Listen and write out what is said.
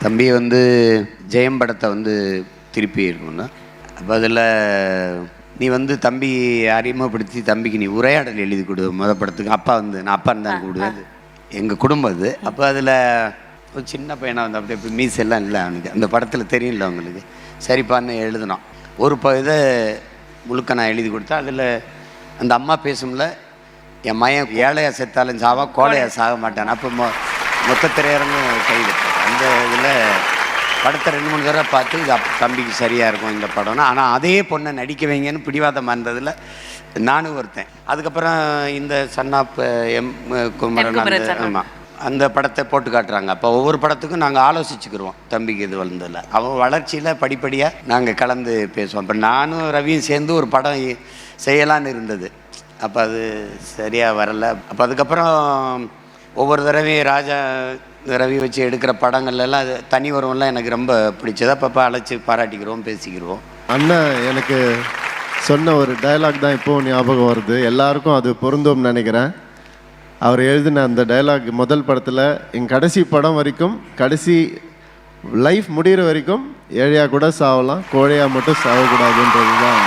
தம்பி வந்து ஜெயம் படத்தை வந்து திருப்பி இருக்கணும்னா அப்போ அதில் நீ வந்து தம்பி அறிமுகப்படுத்தி தம்பிக்கு நீ உரையாடல் எழுதி கொடு படத்துக்கு. அப்பா வந்து நான் அப்பா இருந்தால் கூடுது எங்கள் குடும்பம் அது. அப்போ அதில் ஒரு சின்ன பையனாக வந்து அப்படியே இப்போ மீசெல்லாம் இல்லை அவனுக்கு. அந்த படத்தில் தெரியல அவங்களுக்கு. சரிப்பான்னு எழுதினோம். ஒரு இதை முழுக்க நான் எழுதி கொடுத்தேன். அதில் அந்த அம்மா பேசும்ல என் மயன் ஏழையாக செத்தாலும் சாவா கோழையாக சாக மாட்டான். அப்போ மொத்த திரையரங்கும் கை வைப்பேன். அந்த இதில் படத்தை 2-3 தடவை பார்த்து இது தம்பிக்கு சரியாக இருக்கும் இந்த படம்னா. ஆனால் அதே பொண்ணை நடிக்க வைங்கன்னு பிடிவாதம் இருந்ததில் நானும் ஒருத்தன். அதுக்கப்புறம் இந்த சன்னாப் எம் குமரன் ஆமாம் அந்த படத்தை போட்டு காட்டுறாங்க. அப்போ ஒவ்வொரு படத்துக்கும் நாங்கள் ஆலோசிச்சுக்கிடுவோம். தம்பிக்கு இது வளர்ந்ததில்ல அவன் வளர்ச்சியில் படிப்படியாக நாங்கள் கலந்து பேசுவோம். இப்போ நானும் ரவியும் சேர்ந்து ஒரு படம் செய்யலான்னு இருந்தது. அப்போ அது சரியாக வரலை. அப்போ அதுக்கப்புறம் ஒவ்வொரு தடவையும் ராஜா ரவி வச்சு எடுக்கிற படங்கள்லாம் அது தனி வருவம்லாம் எனக்கு ரொம்ப பிடிச்சது. அப்பப்போ அழைச்சி பாராட்டிக்கிறோம், பேசிக்கிடுவோம். அண்ணன் எனக்கு சொன்ன ஒரு டயலாக் தான் இப்போது ஞாபகம் வருது. எல்லாருக்கும் அது பொருந்தும்னு நினைக்கிறேன். அவர் எழுதின அந்த டயலாக் முதல் படத்தில் என் கடைசி படம் வரைக்கும், கடைசி லைஃப் முடிகிற வரைக்கும் ஏழையாக கூட சாவலாம், கோழையாக மட்டும் சாகக்கூடாதுன்றது தான்